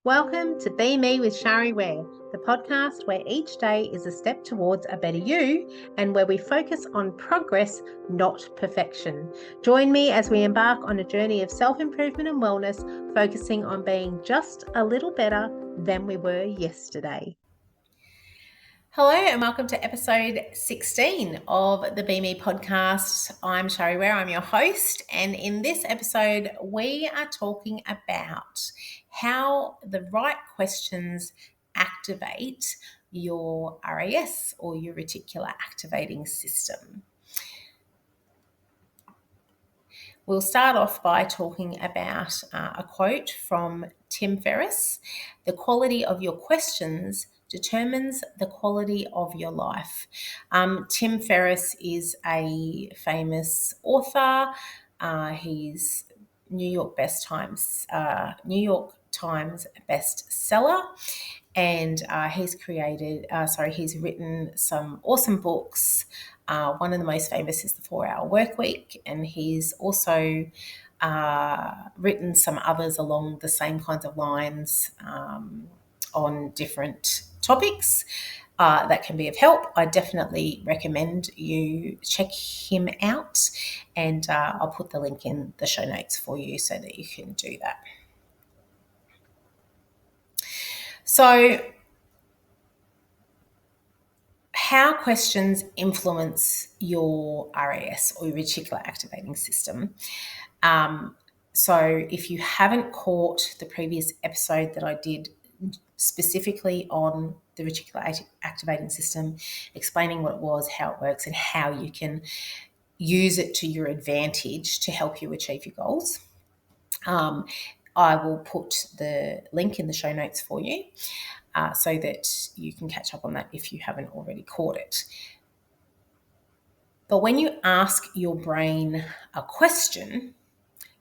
Welcome to Be Me with Shari Ware, the podcast where each day is a step towards a better you and where we focus on progress, not perfection. Join me as we embark on a journey of self-improvement and wellness, focusing on being just a little better than we were yesterday. Hello and welcome to episode 16 of the Be Me podcast. I'm Shari Ware, I'm your host, and in this episode we are talking about how the right questions activate your RAS or your Reticular Activating System. We'll start off by talking about a quote from Tim Ferriss: "The quality of your questions determines the quality of your life." Tim Ferriss is a famous author. He's New York Times bestseller, and he's written some awesome books. One of the most famous is The 4-Hour Workweek, and he's also written some others along the same kinds of lines on different topics that can be of help. I definitely recommend you check him out, and I'll put the link in the show notes for you so that you can do that. So, how questions influence your RAS or your Reticular Activating System. So if you haven't caught the previous episode that I did specifically on the Reticular Activating System, explaining what it was, how it works, and how you can use it to your advantage to help you achieve your goals, I will put the link in the show notes for you so that you can catch up on that if you haven't already caught it. But when you ask your brain a question,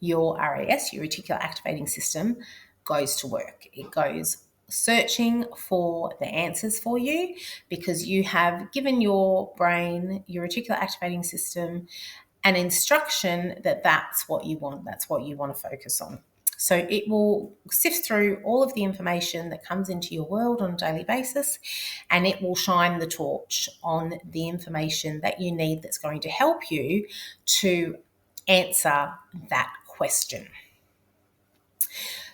your RAS, your Reticular Activating System, goes to work. It goes searching for the answers for you because you have given your brain, your Reticular Activating System, an instruction that that's what you want. That's what you want to focus on. So it will sift through all of the information that comes into your world on a daily basis, and it will shine the torch on the information that you need that's going to help you to answer that question.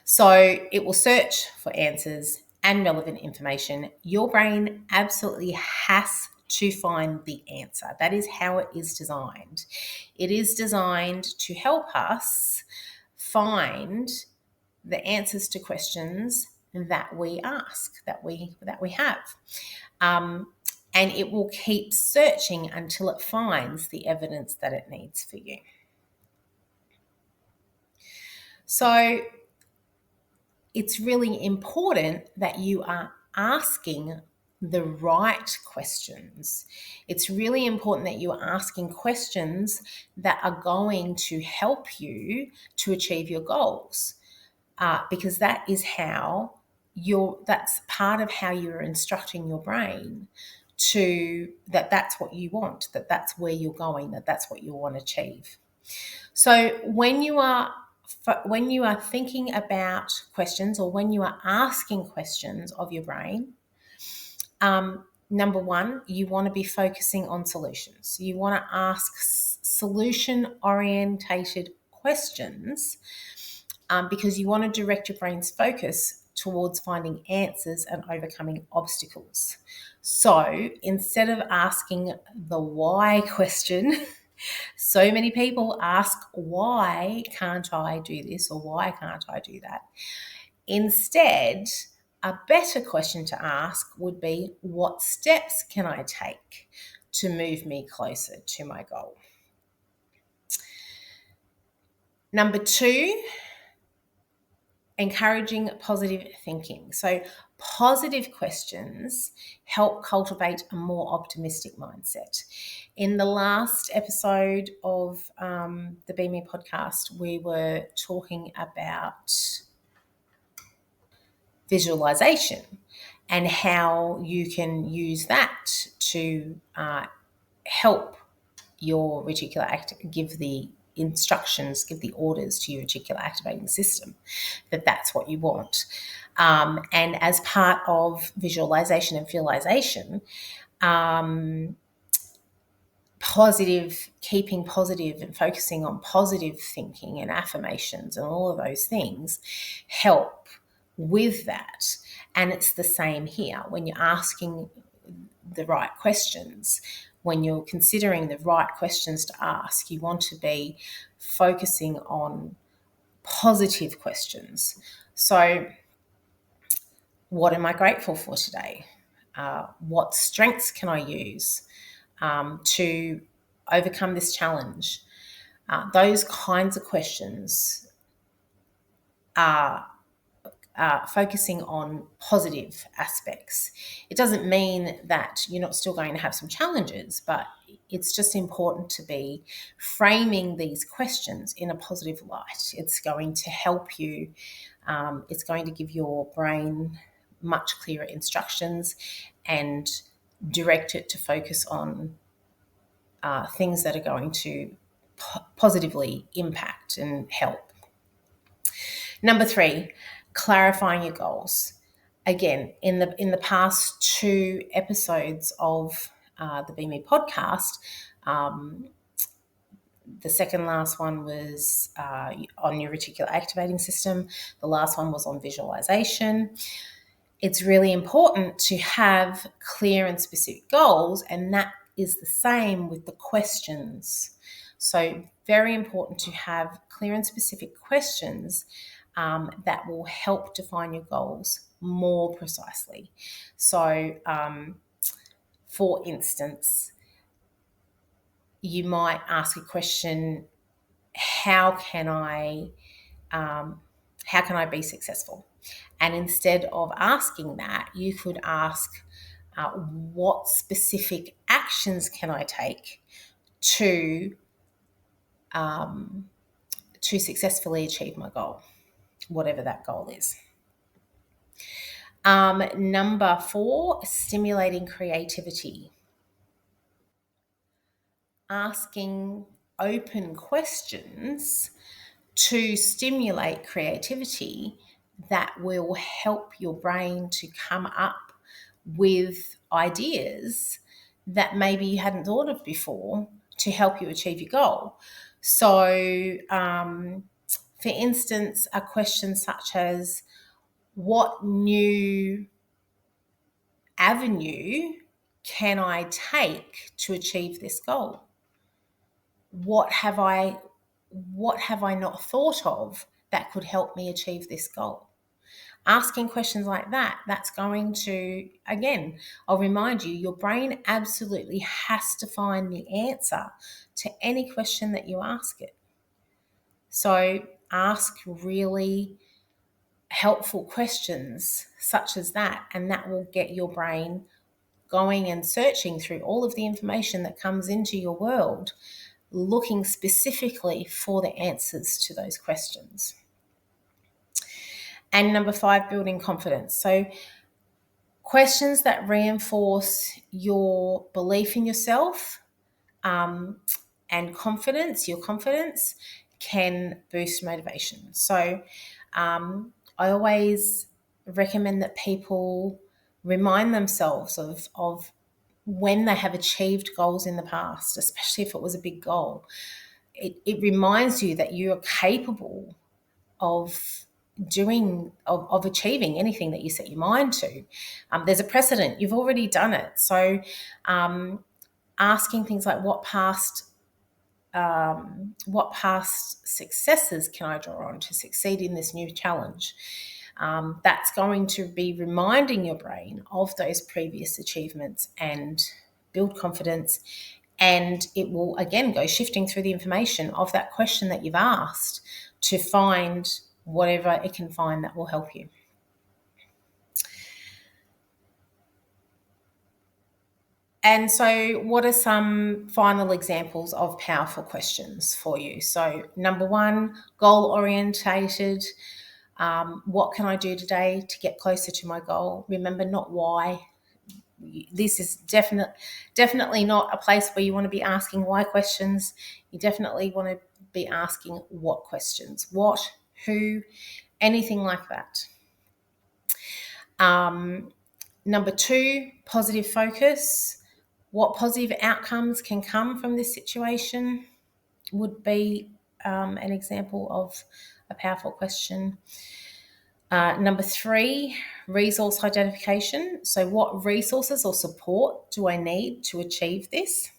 So it will search for answers and relevant information. Your brain absolutely has to find the answer. That is how it is designed. It is designed to help us find the answers to questions that we ask, that we have. And it will keep searching until it finds the evidence that it needs for you. So it's really important that you are asking the right questions. It's really important that you are asking questions that are going to help you to achieve your goals, because that is how that's part of how you're instructing your brain to that's what you want, that's where you're going, that's what you want to achieve. So when you are thinking about questions, or when you are asking questions of your brain, number one, you want to be focusing on solutions. You want to ask solution-orientated questions because you want to direct your brain's focus towards finding answers and overcoming obstacles. So instead of asking the why question, so many people ask, why can't I do this, or why can't I do that? Instead, a better question to ask would be, what steps can I take to move me closer to my goal? Number two, encouraging positive thinking. So positive questions help cultivate a more optimistic mindset. In the last episode of the Be Me podcast, we were talking about visualization and how you can use that to help your reticular give the instructions, give the orders to your reticular activating system that that's what you want. And as part of visualization and visualization, keeping positive and focusing on positive thinking and affirmations and all of those things help with that. And it's the same here when you're asking the right questions. When you're considering the right questions to ask, you want to be focusing on positive questions. So, what am I grateful for today? What strengths can I use to overcome this challenge? Those kinds of questions are focusing on positive aspects. It doesn't mean that you're not still going to have some challenges, but it's just important to be framing these questions in a positive light. It's going to help you. It's going to give your brain much clearer instructions and direct it to focus on things that are going to positively impact and help. Number 3, clarifying your goals. Again, in the past 2 episodes of the Be Me podcast, the second last one was on your reticular activating system. The last one was on visualization. It's really important to have clear and specific goals, and that is the same with the questions. So very important to have clear and specific questions that will help define your goals more precisely. So, for instance, you might ask a question: how can I be successful? And instead of asking that, you could ask, what specific actions can I take to successfully achieve my goal, whatever that goal is. Number 4, stimulating creativity. Asking open questions to stimulate creativity that will help your brain to come up with ideas that maybe you hadn't thought of before to help you achieve your goal. So, for instance, a question such as, what new avenue can I take to achieve this goal? What have I not thought of that could help me achieve this goal? Asking questions like that, that's going to, again, I'll remind you, your brain absolutely has to find the answer to any question that you ask it. So ask really helpful questions such as that, and that will get your brain going and searching through all of the information that comes into your world, looking specifically for the answers to those questions. And number 5, building confidence. So questions that reinforce your belief in yourself and your confidence can boost motivation. So I always recommend that people remind themselves of when they have achieved goals in the past, especially if it was a big goal. It reminds you that you are capable of achieving anything that you set your mind to. There's a precedent. You've already done it. So asking things like, what past successes can I draw on to succeed in this new challenge? That's going to be reminding your brain of those previous achievements and build confidence. And it will, again, go shifting through the information of that question that you've asked to find whatever it can find that will help you. And so what are some final examples of powerful questions for you? So number 1, goal-orientated. What can I do today to get closer to my goal? Remember, not why. This is definitely not a place where you want to be asking why questions. You definitely want to be asking what questions, what, who, anything like that. Number 2, positive focus. What positive outcomes can come from this situation would be an example of a powerful question. Number 3, resource identification. So what resources or support do I need to achieve this?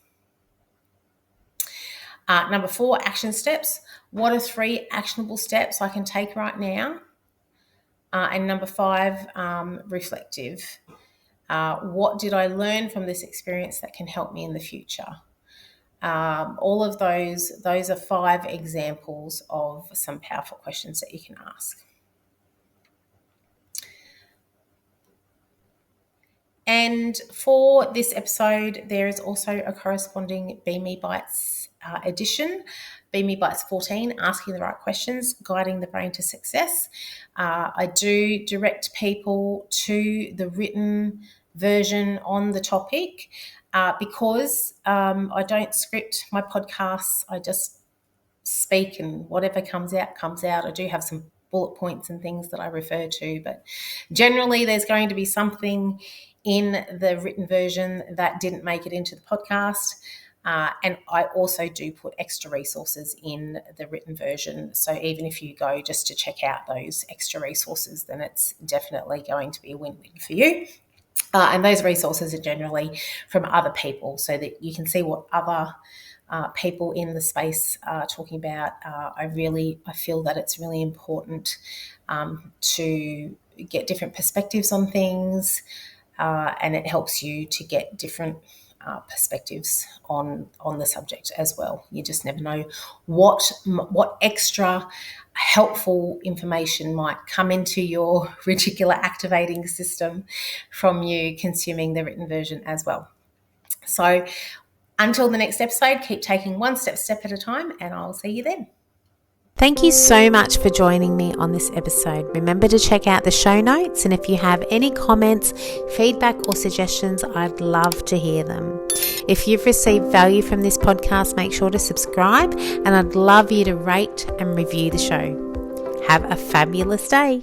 Number 4, action steps. What are 3 actionable steps I can take right now? And number 5, reflective. What did I learn from this experience that can help me in the future? All of those are 5 examples of some powerful questions that you can ask. And for this episode, there is also a corresponding Be Me Bites edition, Be Me Bites 14, Asking the Right Questions, Guiding the Brain to Success. I do direct people to the written version on the topic because I don't script my podcasts. I just speak, and whatever comes out, comes out. I do have some bullet points and things that I refer to, but generally there's going to be something in the written version that didn't make it into the podcast. And I also do put extra resources in the written version. So even if you go just to check out those extra resources, then it's definitely going to be a win-win for you. And those resources are generally from other people so that you can see what other people in the space are talking about. I feel that it's really important to get different perspectives on things, and it helps you to get different perspectives on the subject as well. You just never know what extra helpful information might come into your reticular activating system from you consuming the written version as well. So until the next episode, keep taking one step at a time, and I'll see you then. Thank you so much for joining me on this episode. Remember to check out the show notes, and if you have any comments, feedback or suggestions, I'd love to hear them. If you've received value from this podcast, make sure to subscribe, and I'd love you to rate and review the show. Have a fabulous day.